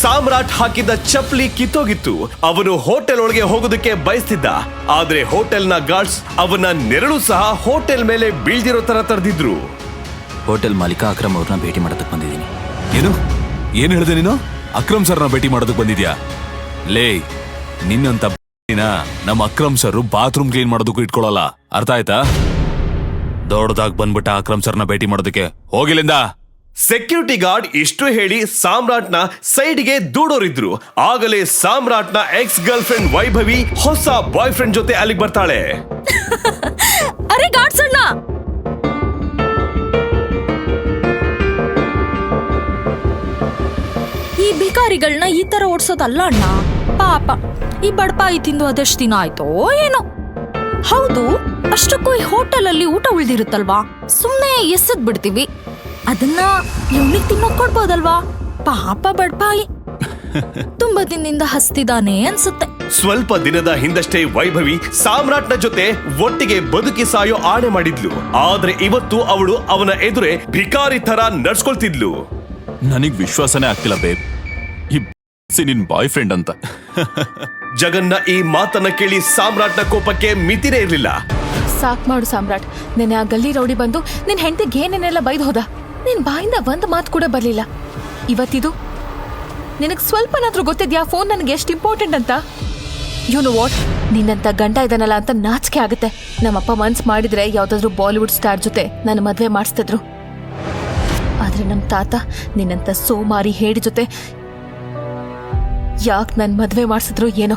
ಸಾಮ್ರಾಟ್ ಹಾಕಿದ್ದ ಚಪ್ಪಲಿ ಕಿತ್ತೋಗಿತ್ತು. ಅವನು ಹೋಟೆಲ್ ಒಳಗೆ ಹೋಗೋದಕ್ಕೆ ಬಯಸ್ತಿದ್ದ. ಆದ್ರೆ ಹೋಟೆಲ್ನ ಗಾರ್ಡ್ಸ್ ಅವನ ನೆರಳು ಸಹ ಹೋಟೆಲ್ ಮೇಲೆ ಬೀಳ್ದಿರೋ ತರ ತಡೆದಿದ್ರು. ಹೋಟೆಲ್ ಮಾಲೀಕ ಅಕ್ರಮ್ ಅವ್ರನ್ನ ಭೇಟಿ ಮಾಡೋದಕ್ಕೆ ಬಂದಿದ್ದೀನಿ. ಏನ್ ಹೇಳಿದೆ ನೀನು? ಅಕ್ರಮ್ ಸರ್ನ ಭೇಟಿ ಮಾಡೋದಕ್ಕೆ ಬಂದಿದ್ಯಾ? ಲೇ, ನಿನ್ನಂತ ನಮ್ಮ ಅಕ್ರಮ್ ಸರ್ ಬಾತ್ರೂಮ್ ಕ್ಲೀನ್ ಮಾಡೋದಕ್ಕೂ ಇಟ್ಕೊಳ್ಳಲ್ಲ, ಅರ್ಥ ಆಯ್ತಾ? ದೊಡ್ಡದಾಗ್ ಬಂದ್ಬಿಟ್ಟ ಅಕ್ರಮ್ ಸರ್ನ ಭೇಟಿ ಮಾಡೋದಕ್ಕೆ, ಹೋಗಿಲ್ಲಿಂದ. ಸೆಕ್ಯೂರಿಟಿ ಗಾರ್ಡ್ ಇಷ್ಟು ಹೇಳಿ ಸಾಮ್ರಾಟ್ನ ಸೈಡ್ಗೆ ದೂಡೋರಿದ್ರು. ಆಗಲೇ ಸಾಮ್ರಾಟ್ನ ಎಕ್ಸ್ ಗರ್ಲ್ ಫ್ರೆಂಡ್ ವೈಭವಿ ಹೊಸ ಬಾಯ್ ಫ್ರೆಂಡ್ ಜೊತೆ ಅಲ್ಲಿಗೆ ಬರ್ತಾಳೆ. ಅರೆ ಗಾರ್ಡ್ಸ್ ಅಣ್ಣ, ಈ ಭಿಕಾರಿಗಳನ್ನ ಈ ತರ ಓಡಿಸೋದಲ್ಲ ಅಣ್ಣ. ಪಾಪ ಈ ಬಡಪಾಯಿ ತಿಂದು ಅದೆಷ್ಟು ದಿನ ಆಯ್ತೋ ಏನೋ. ಹೌದು, ಅಷ್ಟಕ್ಕೂ ಈ ಹೋಟೆಲ್ ಅಲ್ಲಿ ಊಟ ಉಳ್ದಿರುತ್ತಲ್ವಾ, ಸುಮ್ನೆ ಎಸದ್ ಬಿಡ್ತೀವಿ. ಅದನ್ನ ಇವನಿಗೆ ತಿನ್ನೋಕ್ ಕೊಡ್ಬೋದಲ್ವಾ? ಪಾಪ ಬಡಪಾಯಿ ತುಂಬಾ ದಿನದಿಂದ ಹಸ್ತಿದಾನೆ ಅನ್ಸುತ್ತೆ. ಸ್ವಲ್ಪ ದಿನದ ಹಿಂದಷ್ಟೇ ವೈಭವಿ ಸಾಮ್ರಾಟ್ನ ಜೊತೆ ಒಟ್ಟಿಗೆ ಬದುಕಿ ಸಾಯೋ ಆಣೆ ಮಾಡಿದ್ಲು. ಆದ್ರೆ ಇವತ್ತು ಅವಳು ಅವನ ಎದುರೇ ಭಿಕಾರಿ ತರ ನಡ್ಸ್ಕೊಳ್ತಿದ್ಲು. ನನಗ್ ವಿಶ್ವಾಸನೇ ಆಗ್ತಿಲ್ಲ ಬೇಬ್, ಈ ನಿನ್ ಬಾಯ್ ಫ್ರೆಂಡ್ ಅಂತ. ಜಗನ್ನ ಈ ಮಾತನ್ನ ಕೇಳಿ ಸಾಮ್ರಾಟ್ನ ಕೋಪಕ್ಕೆ ಮಿತಿನೇ ಇರ್ಲಿಲ್ಲ. ಸಾಕ್ ಮಾಡು ಸಾಮ್ರಾಟ್, ನೆನೆ ಆ ಗಲ್ಲಿ ರೌಡಿ ಬಂದು ನಿನ್ ಹೆಂಡತಿಗೆ ಏನೇನೆಲ್ಲ ಬೈದು ಹೋದ. ನಿನ್ ಬಾಯಿಂದ ಒಂದ್ ಮಾತು ಕೂಡ ಬರ್ಲಿಲ್ಲ. ಇವತ್ತಿದು ನಿನಗ್ ಸ್ವಲ್ಪನಾದ್ರೂ ಗೊತ್ತಿದ್ಯಾ ಫೋನ್ ನನಗೆ ಎಷ್ಟು ಇಂಪಾರ್ಟೆಂಟ್ ಅಂತ? ಯು ನೋ ವಾಟ್, ನಿನ್ನಂತ ಗಂಡ ಇದನ್ನಲ್ಲ ಅಂತ ನಾಚಿಕೆ ಆಗುತ್ತೆ. ನಮ್ಮಪ್ಪ ಮನ್ಸ್ ಮಾಡಿದ್ರೆ ಯಾವ್ದಾದ್ರು ಬಾಲಿವುಡ್ ಸ್ಟಾರ್ ಜೊತೆ ನನ್ನ ಮದ್ವೆ ಮಾಡಿಸ್ತಿದ್ರು. ಆದ್ರೆ ನಮ್ ತಾತ ನಿನ್ನಂತ ಸೋಮಾರಿ ಹೇಡಿ ಜೊತೆ ಯಾಕೆ ನನ್ ಮದ್ವೆ ಮಾಡಿಸಿದ್ರು ಏನೋ.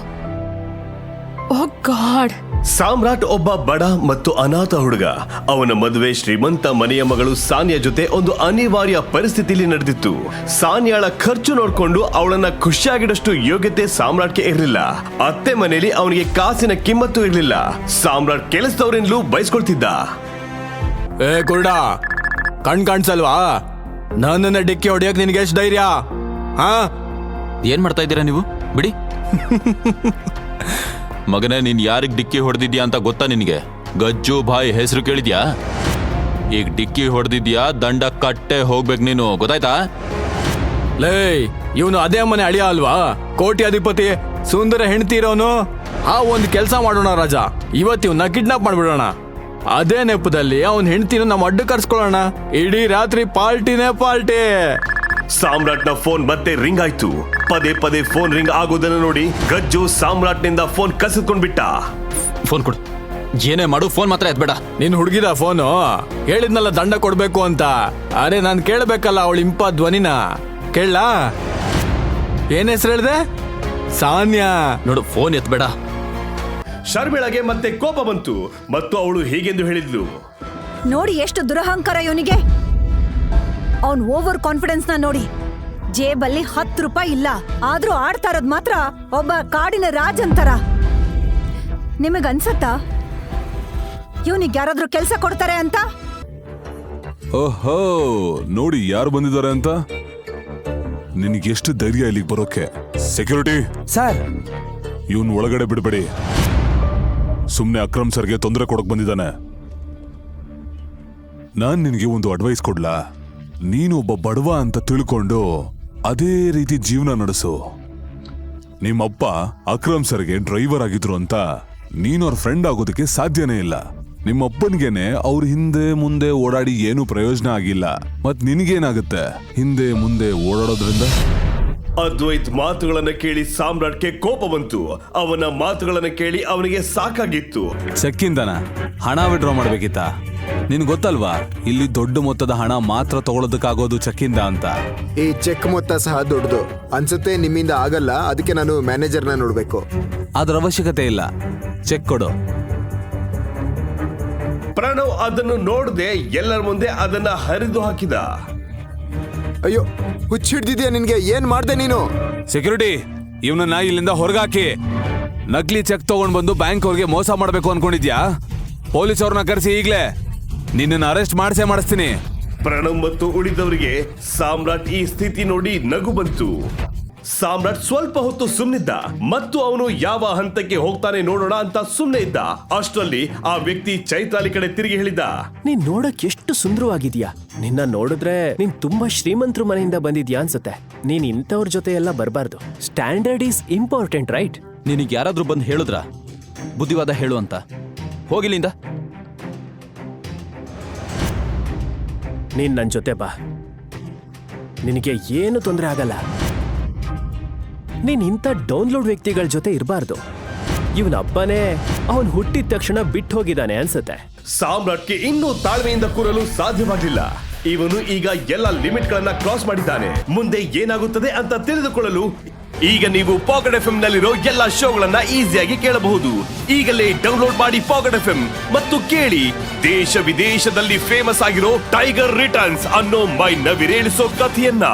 ಓ ಗಾಡ್. ಸಾಮ್ರಾಟ್ ಒಬ್ಬ ಬಡ ಮತ್ತು ಅನಾಥ ಹುಡುಗ. ಅವನ ಮದುವೆ ಶ್ರೀಮಂತ ಮನೆಯ ಮಗಳು ಸಾನಿಯಾ ಜೊತೆ ಒಂದು ಅನಿವಾರ್ಯ ಪರಿಸ್ಥಿತಿಯಲ್ಲಿ ನಡೆದಿತ್ತು. ಸಾನಿಯಾಳ ಖರ್ಚು ನೋಡ್ಕೊಂಡು ಅವಳನ್ನ ಖುಷಿಯಾಗಿಡಷ್ಟು ಯೋಗ್ಯತೆ ಸಾಮ್ರಾಟ್ಗೆ ಇರಲಿಲ್ಲ. ಅತ್ತೆ ಮನೆಯಲ್ಲಿ ಅವನಿಗೆ ಕಾಸಿನ ಕಿಮ್ಮತ್ತು ಇರಲಿಲ್ಲ. ಸಾಮ್ರಾಟ್ ಕೆಲಸದವರಿಂದಲೂ ಬಯಸ್ಕೊಳ್ತಿದ್ದ. ಏ ಕುರುಡ, ಕಣ್ ಕಾಣ್ಸಲ್ವಾ? ನನ್ನನ್ನ ಡಿಕ್ಕಿ ಹೊಡಿಯಕ್ ನಿನ್ಗೆ ಎಷ್ಟು ಧೈರ್ಯ? ಹಾ, ಏನ್ ಮಾಡ್ತಾ ಇದ್ದೀರಾ ನೀವು? ಬಿಡಿ. ಮಗನೇ, ನೀನ್ ಯಾರಿಗ್ ಡಿಕ್ಕಿ ಹೊಡೆದಿದ್ಯಾ ಅಂತ ಗೊತ್ತಾ ನಿನ್ಗೆ? ಗಜ್ಜು ಬಾಯ್ ಹೆಸರು ಕೇಳಿದ್ಯಾ? ಈಗ ಡಿಕ್ಕಿ ಹೊಡೆದಿದ್ಯಾ, ದಂಡ ಕಟ್ಟೆ ಹೋಗ್ಬೇಕು ನೀನು, ಗೊತ್ತಾಯ್ತಾ? ಲೇ, ಇವನು ಅದೇ ಮನೆ ಅಳಿಯ ಅಲ್ವಾ? ಕೋಟಿ ಅಧಿಪತಿ, ಸುಂದರ ಹೆಂಡತಿ ಇರೋನು. ಆ ಒಂದ್ ಕೆಲ್ಸ ಮಾಡೋಣ ರಾಜ, ಇವತ್ತು ಇವನ್ನ ಕಿಡ್ನಾಪ್ ಮಾಡ್ಬಿಡೋಣ. ಅದೇ ನೆಪದಲ್ಲಿ ಅವನ್ ಹೆಂಡತಿನ ನಮ್ಮ ಅಡ್ಡ ಕರ್ಸ್ಕೊಳ್ಳೋಣ. ಇಡೀ ರಾತ್ರಿ ಪಾರ್ಟಿನೇ ಪಾರ್ಟಿ. ಸಾಮ್ರಾಟ್ನ ಫೋನ್ ಮತ್ತೆ ರಿಂಗ್ ಆಯ್ತು. ಪದೇ ಪದೇ ಫೋನ್ ರಿಂಗ್ ಆಗೋದನ್ನ ನೋಡಿ ಗಜ್ಜು ಸಾಮ್ರಾಟ್ನಿಂದ ಫೋನ್ ಕಸಿದ್ಕೊಂಡ್ಬಿಟ್ಟ. ಫೋನ್ ಕೊಡು, ಏನೇ ಮಾಡು, ಫೋನ್ ಮಾತ್ರ ಎತ್ಬೇಡ. ನೀನ್ ಹುಡುಗಿದ ಫೋನು? ಹೇಳಿದ್ನಲ್ಲ ದಂಡ ಕೊಡ್ಬೇಕು ಅಂತ. ಅರೆ ನಾನ್ ಕೇಳ್ಬೇಕಲ್ಲ ಅವಳು ಇಂಪ ಧ್ವನಿನ. ಕೇಳಲಾ? ಏನ್ ಹೆಸರು ಹೇಳ್ದೆ? ಸಾನ್ಯಾ. ನೋಡು, ಫೋನ್ ಎತ್ಬೇಡ. ಶರ್ಮಿಳಗೆ ಮತ್ತೆ ಕೋಪ ಬಂತು ಮತ್ತು ಅವಳು ಹೀಗೆಂದು ಹೇಳಿದ್ಲು. ನೋಡಿ ಎಷ್ಟು ದುರಹಂಕಾರ ಇವನಿಗೆ. ಅವನ್ ಓವರ್ ಕಾನ್ಫಿಡೆನ್ಸ್ ನ ನೋಡಿ. ಜೇಬಲ್ಲಿ 10 ರೂಪಾಯಿ ಇಲ್ಲ, ಆದ್ರೂ ಆಡ್ತಾ ಇರೋದ್ ಮಾತ್ರ ಒಬ್ಬ ಕಾಡಿನ ರಾಜ್ ಅಂತಾರ. ನಿಮಗನ್ಸತ್ತಾ ಇವನಿಗೆ ಯಾರಾದ್ರೂ ಕೆಲ್ಸ ಕೊಡ್ತಾರೆ ಅಂತ? ಓಹೋ, ನೋಡಿ ಯಾರು ಬಂದಿದ್ದಾರೆ ಅಂತ. ನಿನಗೆ ಎಷ್ಟು ಧೈರ್ಯ ಇಲ್ಲಿಗೆ ಬರೋಕೆ? ಸೆಕ್ಯೂರಿಟಿ ಸರ್, ಇವನ್ ಒಳಗಡೆ ಬಿಡಬೇಡಿ. ಸುಮ್ನೆ ಅಕ್ರಮ್ ಸರ್ಗೆ ತೊಂದರೆ ಕೊಡಕ್ ಬಂದಿದ್ದಾನೆ. ನಾನ್ ನಿನಗೆ ಒಂದು ಅಡ್ವೈಸ್ ಕೊಡ್ಲಾ? ನೀನು ಒಬ್ಬ ಬಡವ ಅಂತ ತಿಳ್ಕೊಂಡು ಅದೇ ರೀತಿ ಜೀವನ ನಡೆಸು. ನಿಮ್ಮಪ್ಪ ಅಕ್ರಮ್ ಸರ್ಗೆ ಡ್ರೈವರ್ ಆಗಿದ್ರು ಅಂತ ನೀನು ಅವ್ರ ಫ್ರೆಂಡ್ ಆಗೋದಕ್ಕೆ ಸಾಧ್ಯನೇ ಇಲ್ಲ. ನಿಮ್ಮಪ್ಪನಿಗೇನೆ ಅವ್ರ ಹಿಂದೆ ಮುಂದೆ ಓಡಾಡಿ ಏನು ಪ್ರಯೋಜನ ಆಗಿಲ್ಲ. ಮತ್ ನಿನಗೇನಾಗುತ್ತೆ ಹಿಂದೆ ಮುಂದೆ ಓಡಾಡೋದ್ರಿಂದ? ಅದ್ವೈತ್ ಮಾತುಗಳನ್ನ ಕೇಳಿ ಸಾಮ್ರಾಟ್ಗೆ ಕೋಪ ಬಂತು. ಅವನ ಮಾತುಗಳನ್ನ ಕೇಳಿ ಅವನಿಗೆ ಸಾಕಾಗಿತ್ತು. ಚೆಕ್ಕಿಂದನ ಹಣ ವಿಡ್ರಾ ಮಾಡ್ಬೇಕಿತ್ತ? ನಿನ್ ಗೊತ್ತಲ್ವಾ, ಇಲ್ಲಿ ದೊಡ್ಡ ಮೊತ್ತದ ಹಣ ಮಾತ್ರ ತಗೊಳ್ಳೋದಕ್ಕಾಗೋದು ಚೆಕ್ಕಿಂದ ಅಂತ. ಈ ಚೆಕ್ ಮೊತ್ತ ಸಹ ದೊಡ್ಡದು ಅನ್ಸುತ್ತೆ. ನಿಮ್ಮಿಂದ ಆಗಲ್ಲ, ಅದಕ್ಕೆ ನಾನು ಮ್ಯಾನೇಜರ್ನ ನೋಡ್ಬೇಕು. ಅದ್ರ ಅವಶ್ಯಕತೆ ಇಲ್ಲ, ಚೆಕ್ ಕೊಡು. ಪ್ರಣವ್ ಅದನ್ನು ನೋಡದೆ ಎಲ್ಲರ ಮುಂದೆ ಅದನ್ನ ಹರಿದು ಹಾಕಿದ. ಅಯ್ಯೋ, ಹುಚ್ಚಿಡ್ದಿದ್ಯಾ ನಿನ್ಗೆ? ಏನ್ ಮಾಡ್ದೆ ನೀನು? ಸೆಕ್ಯೂರಿಟಿ, ಇವನನ್ನ ಇಲ್ಲಿಂದ ಹೊರಗಾಕಿ. ನಕಲಿ ಚೆಕ್ ತಗೊಂಡ್ ಬಂದು ಬ್ಯಾಂಕ್ ಅವ್ರಿಗೆ ಮೋಸ ಮಾಡ್ಬೇಕು ಅನ್ಕೊಂಡಿದ್ಯಾ? ಪೊಲೀಸ್ ಅವ್ರನ್ನ ಕರೆಸಿ ಈಗ್ಲೇ ನಿನ್ನನ್ನು ಅರೆಸ್ಟ್ ಮಾಡಿಸ್ತೀನಿ. ಪ್ರಣವ್ ಮತ್ತು ಉಳಿದವರಿಗೆ ಸಾಮ್ರಾಟ್ ಈ ಸ್ಥಿತಿ ನೋಡಿ ನಗು ಬಂತು. ಸಾಮ್ರಾಟ್ ಸ್ವಲ್ಪ ಹೊತ್ತು ಸುಮ್ನಿದ್ದ ಮತ್ತು ಅವನು ಯಾವ ಹಂತಕ್ಕೆ ಹೋಗ್ತಾನೆ ನೋಡೋಣ ಅಂತ ಸುಮ್ನೆ ಇದ್ದ. ಅಷ್ಟರಲ್ಲಿ ಆ ವ್ಯಕ್ತಿ ಚೈತ್ರಾಲಿ ಕಡೆ ತಿರುಗಿ ಹೇಳಿದ, ನೀನ್ ನೋಡಕ್ ಎಷ್ಟು ಸುಂದರವಾಗಿದ್ಯಾ. ನಿನ್ನ ನೋಡಿದ್ರೆ ನೀನ್ ತುಂಬಾ ಶ್ರೀಮಂತರ ಮನೆಯಿಂದ ಬಂದಿದ್ಯಾ ಅನ್ಸುತ್ತೆ. ನೀನ್ ಇಂಥವ್ರ ಜೊತೆ ಎಲ್ಲ ಬರಬಾರ್ದು. Standard is important, right? ನಿನಗೆ ಯಾರಾದ್ರೂ ಬಂದು ಹೇಳಿದ್ರ ಬುದ್ಧಿವಾದ ಹೇಳು ಅಂತ? ಹೋಗಿಲ್ಲಿಂದ. ನೀನ್ ನನ್ ಜೊತೆ ಬಾ, ನಿನಗೆ ಏನು ತೊಂದರೆ ಆಗಲ್ಲ. ನೀನ್ ಇಂಥ ಡೌನ್ಲೋಡ್ ವ್ಯಕ್ತಿಗಳ ಜೊತೆ ಇರಬಾರ್ದು. ಇವನ ಅಪ್ಪನೇ ಅವನ್ ಹುಟ್ಟಿದ ತಕ್ಷಣ ಬಿಟ್ಟು ಹೋಗಿದ್ದಾನೆ ಅನ್ಸುತ್ತೆ. ಸಾಮ್ರಾಟ್ಗೆ ಇನ್ನೂ ತಾಳ್ಮೆಯಿಂದ ಕೂರಲು ಸಾಧ್ಯವಾಗಲಿಲ್ಲ. ಇವನು ಈಗ ಎಲ್ಲ ಲಿಮಿಟ್ ಗಳನ್ನ ಕ್ರಾಸ್ ಮಾಡಿದ್ದಾನೆ. ಮುಂದೆ ಏನಾಗುತ್ತದೆ ಅಂತ ತಿಳಿದುಕೊಳ್ಳಲು ಈಗ ನೀವು ಪಾಕೆಟ್ ಎಫ್ಎಂ ನಲ್ಲಿರೋ ಎಲ್ಲಾ ಶೋಗಳನ್ನ ಈಸಿಯಾಗಿ ಕೇಳಬಹುದು. ಈಗಲೇ ಡೌನ್ಲೋಡ್ ಮಾಡಿ ಪಾಕೆಟ್ ಎಫ್ಎಂ ಮತ್ತು ಕೇಳಿ ದೇಶ ವಿದೇಶದಲ್ಲಿ ಫೇಮಸ್ ಆಗಿರೋ ಟೈಗರ್ ರಿಟರ್ನ್ಸ್ ಅನ್ನೋ ಮೈ ನವಿರೇಳಿಸೋ ಕಥೆಯನ್ನ.